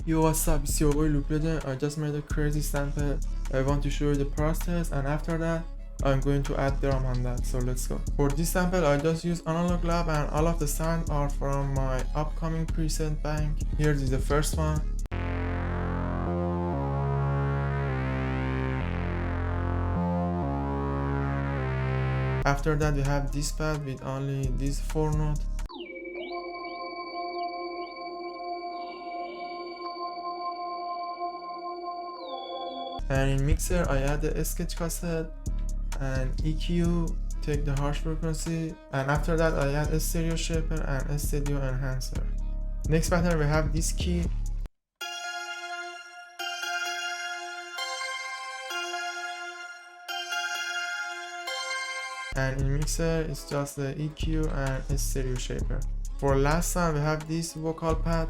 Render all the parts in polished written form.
Yo, what's up? It's your boy Luke Legend. I just made a crazy sample. I want to show you the process, and after that I'm going to add drum on that. So let's go. For this sample I just use analog lab, and all of the sounds are from my upcoming preset bank. Here is the first one. After that we have this pad with only these 4 notes. And in mixer I add the sketch cassette and EQ, take the harsh frequency, and after that I add a stereo shaper and a stereo enhancer. Next pattern we have this key. And in mixer it's just the EQ and a stereo shaper. For last sound we have this vocal pad.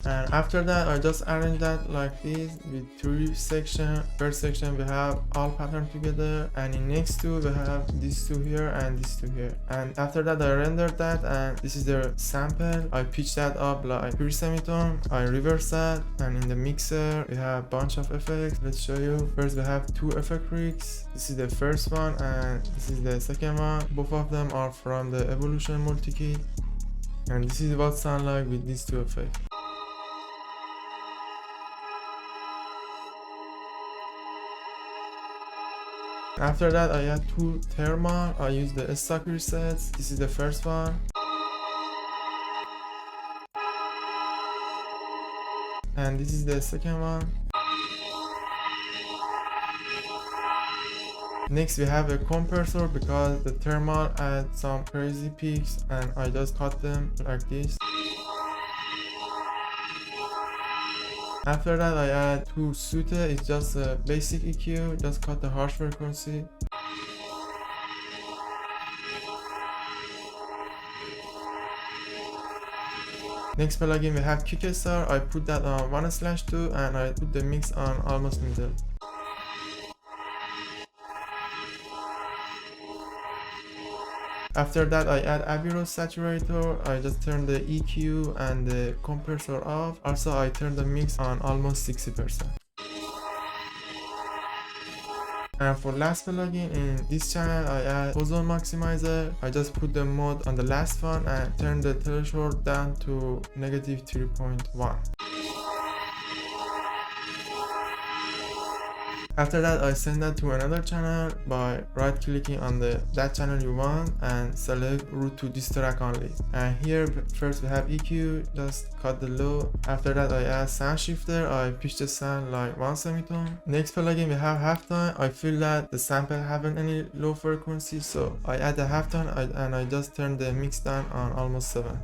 And after that I just arrange that like this with 3 sections. First section we have all pattern together, and in next two we have these 2 here and these 2 here. And after that I render that, and this is the sample. I pitch that up like 3 semitone. I reverse that, and in the mixer we have bunch of effects. Let's show you. First we have 2 effect rigs. This is the first one and this is the second one. Both of them are from the Evolution multi-kit, and this is what sound like with these 2 effects. After that I add 2 thermal. I use the stock presets. This is the first one. And this is the second one. Next we have a compressor because the thermal adds some crazy peaks, and I just cut them like this. After that I add 2 Sute. It's just a basic EQ, just cut the harsh frequency. Next plugin we have Kickstar. I put that on 1/2 and I put the mix on almost middle. After that I add Abbey Road saturator. I just turn the EQ and the compressor off. Also I turn the mix on almost 60%. And for last plugin in this channel I add ozone maximizer. I just put the mode on the last one and turn the threshold down to -3.1. After that I send that to another channel by right clicking on that channel you want and select route to this track only. And here first we have EQ, just cut the low. After that I add sound shifter. I pitch the sound like 1 semitone. Next plugin we have halftone. I feel that the sample haven't any low frequency, so I add the halftone and I just turn the mix down on almost 7.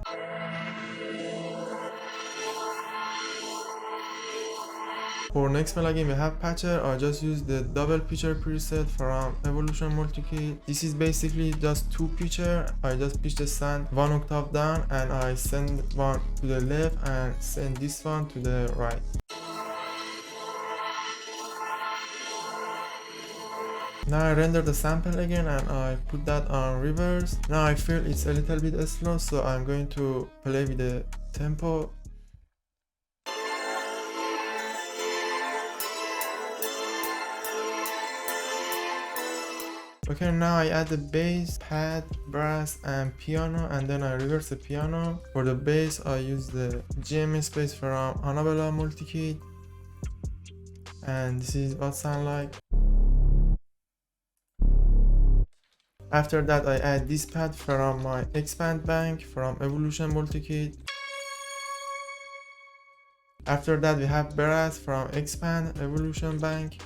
For next plugin we have patcher. I just use the double pitcher preset from Evolution multi-kit. This is basically just 2 pitcher. I just pitch the sound 1 octave down and I send one to the left and send this one to the right. Now I render the sample again and I put that on reverse. Now I feel it's a little bit slow, so I'm going to play with the tempo. Okay, now I add the bass, pad, brass and piano, and then I reverse the piano. For the bass I use the GM space from Annabella multi-kit, and this is what sound like. After that I add this pad from my xpand bank from Evolution multi-kit. After that we have brass from xpand Evolution bank.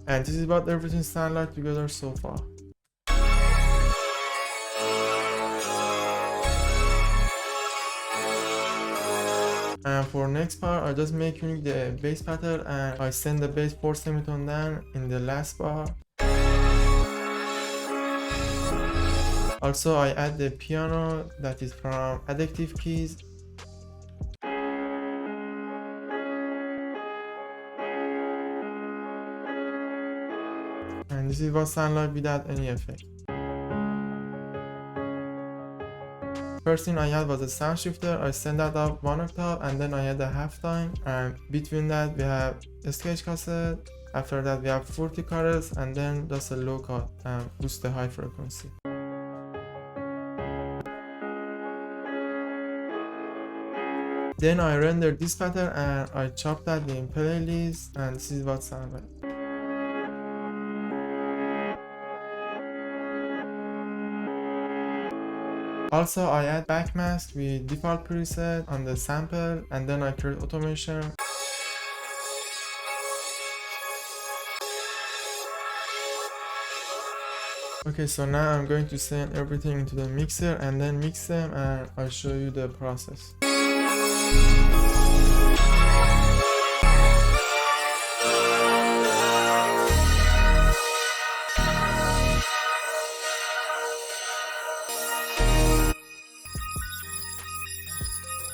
And this is what everything sounds like together so far. And for next part I just make unique the bass pattern and I send the bass 4 semitone down in the last bar. Also I add the piano that is from Addictive Keys. And this is what sound like without any effect. First thing I had was a sound shifter. I sent that up 1 octave, and then I had a halftime, and between that we have a sketch cassette. After that we have 40 chorus, and then just a low cut and boost the high frequency. Then I rendered this pattern and I chopped that in playlist, and this is what sound like. Also I add backmask with default preset on the sample, and then I create automation. Okay, so now I'm going to send everything into the mixer and then mix them, and I'll show you the process.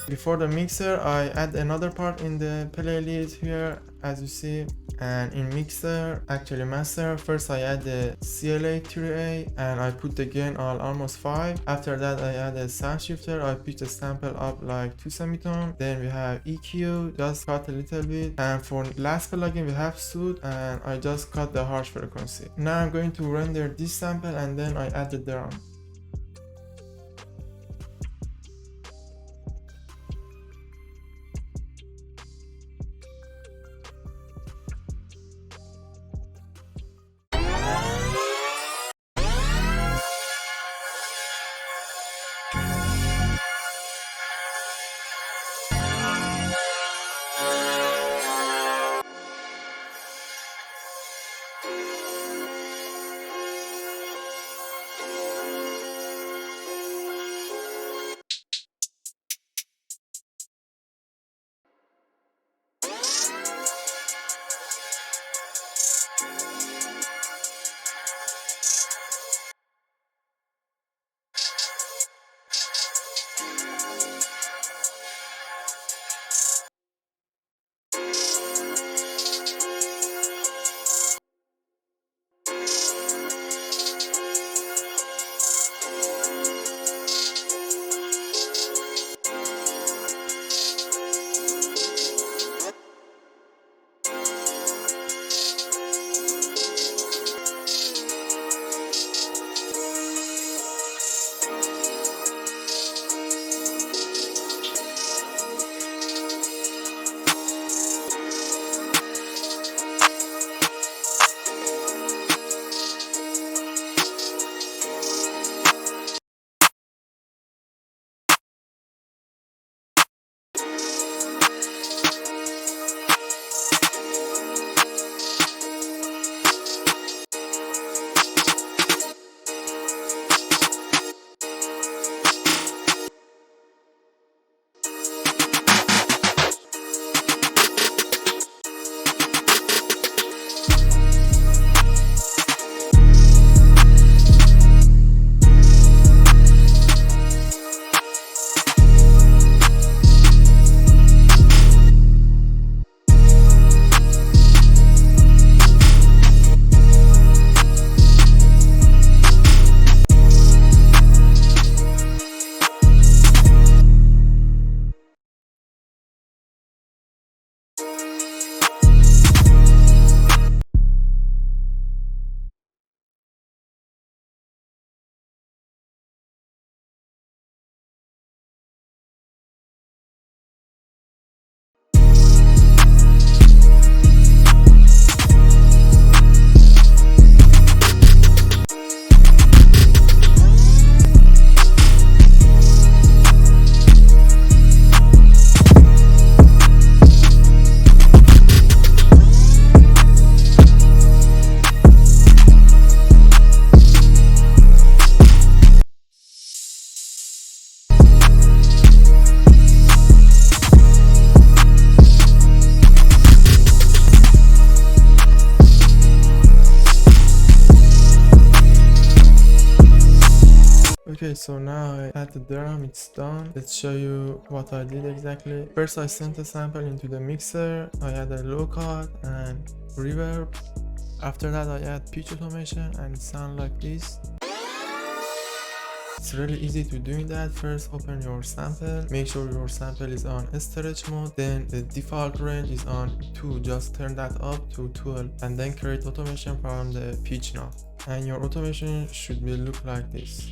Before the mixer, I add another part in the playlist here, as you see. And in mixer, actually master, first I add the CLA 3A and I put the gain on almost 5. After that I add a sound shifter, I pitch the sample up like 2 semitone. Then we have EQ, just cut a little bit. And for last plugin we have Soothe, and I just cut the harsh frequency. Now I'm going to render this sample and then I add the drum. Okay, so now I add the drum, it's done. Let's show you what I did exactly. First I sent a sample into the mixer, I add a low cut and reverb. After that I add pitch automation and it sounds like this. It's really easy to doing that. First open your sample, make sure your sample is on stretch mode, then the default range is on 2, just turn that up to 12 and then create automation from the pitch knob, and your automation should be look like this.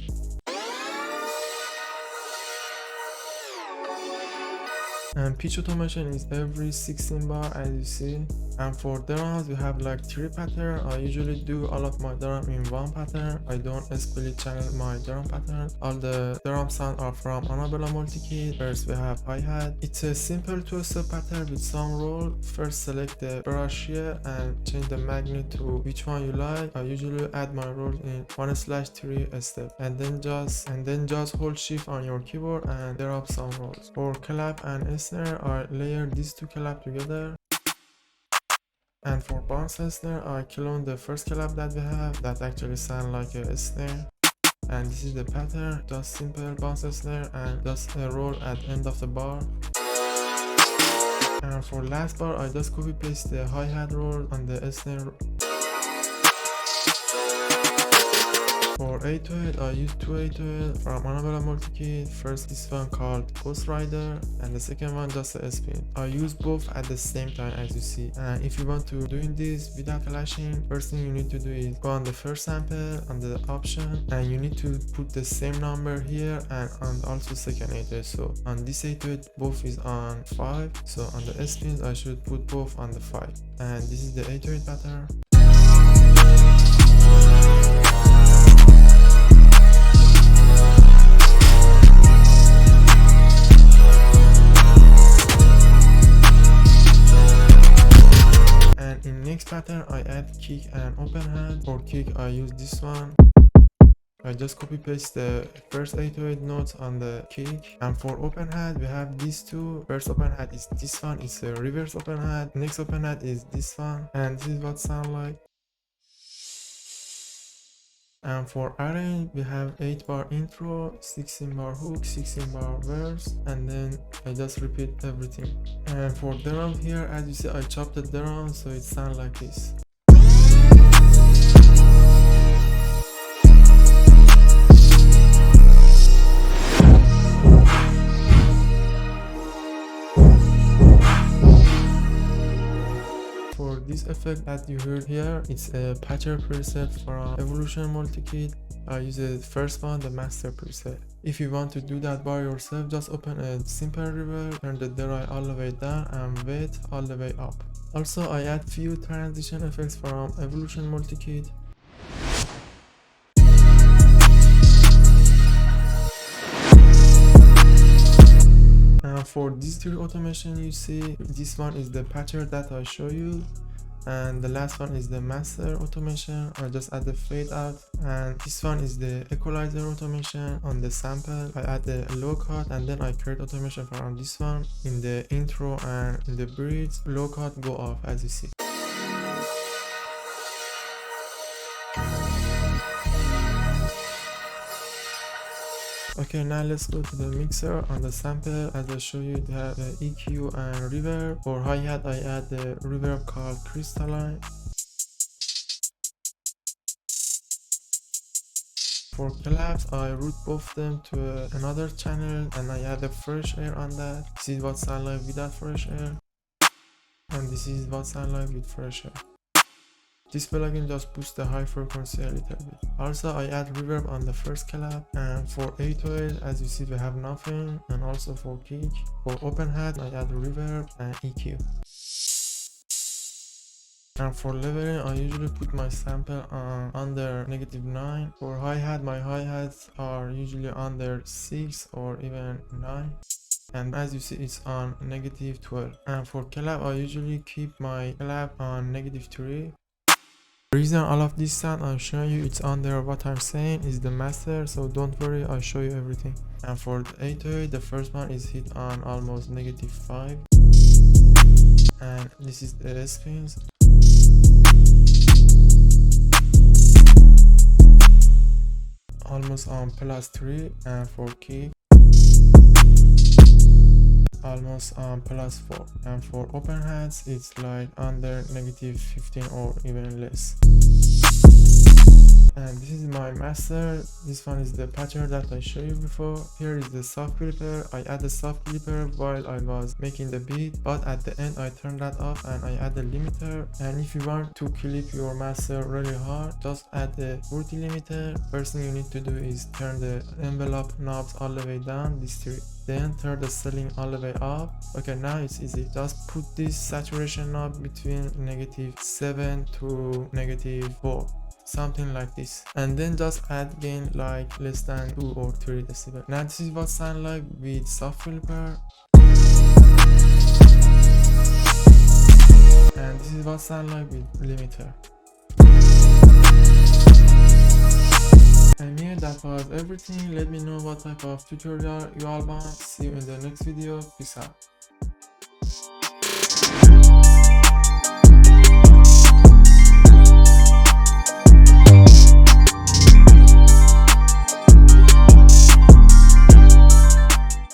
And pitch automation is every 16 bar as you see. And for drums we have like 3 pattern. I usually do all of my drum in one pattern. I don't split channel my drum pattern. All the drum sound are from Annabella multi-kit. First we have hi-hat. It's a simple 2-step pattern with some roll. First select the brush here and change the magnet to which one you like. I usually add my roll in 1/3 step, and then just hold shift on your keyboard and drop some rolls. For clap and snare I layer these 2 clap together. And for bounce snare I clone the first clap that we have that actually sound like a snare, and this is the pattern, just simple bounce snare and just a roll at end of the bar. And for last bar I just copy paste the hi-hat roll on the snare. For 808 I use 2 808 from Annabella multi-kit. First this one called Ghost Rider and the second one just a spin. I use both at the same time as you see. And if you want to doing this without clashing, first thing you need to do is go on the first sample on the option and you need to put the same number here and on also second 808. So on this 808 both is on 5, so on the spins I should put both on the 5, and this is the 808 pattern. In next pattern I add kick and open hand. For kick I use this one. I just copy paste the first 808 notes on the kick. And for open hand we have these 2. First open hand is this one, it's a reverse open hand. Next open hand is this one, and this is what sound like. And for arrange we have 8 bar intro, 16 bar hook, 16 bar verse, and then I just repeat everything. And for drum here as you see I chopped the drum so it sounds like this. For this effect that you heard here, it's a patcher preset from Evolution multi-kit. I use the first one, the master preset. If you want to do that by yourself, just open a simple reverb, turn the delay all the way down and weight all the way up. Also I add few transition effects from Evolution multi-kit. For these 3 automation you see, this one is the patcher that I show you, and the last one is the master automation. I just add the fade out, and this one is the equalizer automation. On the sample I add the low cut, and then I create automation from this one. In the intro and in the bridge, low cut go off as you see. Okay, now let's go to the mixer. On the sample as I show you, they have EQ and reverb. For hi-hat I add the reverb called crystalline. For claps I route both them to another channel and I add a fresh air on that. This is what sound like without fresh air, and this is what sound like with fresh air. This plugin just boosts the high frequency a little bit. Also I add reverb on the first clap, and for 808 as you see we have nothing, and also for kick. For open hat I add reverb and EQ. And for leveling I usually put my sample on under -9. For hi-hat my hi-hats are usually under 6 or even 9. And as you see it's on -12. And for clap I usually keep my clap on -3. The reason all of this sound I'm showing you it's under what I'm saying is the master, so don't worry, I'll show you everything. And for the 808 the first one is hit on almost -5, and this is the spins. Almost on +3. And for kick almost +4, and for open hats it's like under -15 or even less. And this is my master. This one is the patcher that I showed you before. Here is the soft clipper. I add the soft clipper while I was making the beat, but at the end I turned that off and I add the limiter. And if you want to clip your master really hard, just add the 40 limiter. First thing you need to do is turn the envelope knobs all the way down, these three. Then turn the ceiling all the way up. Okay, now it's easy. Just put this saturation knob between -7 to -4. Something like this, and then just add gain like less than 2 or 3 decibel. Now this is what sound like with soft filter, and this is what sound like with limiter. And here that was everything. Let me know what type of tutorial you all want. See you in the next video. Peace out.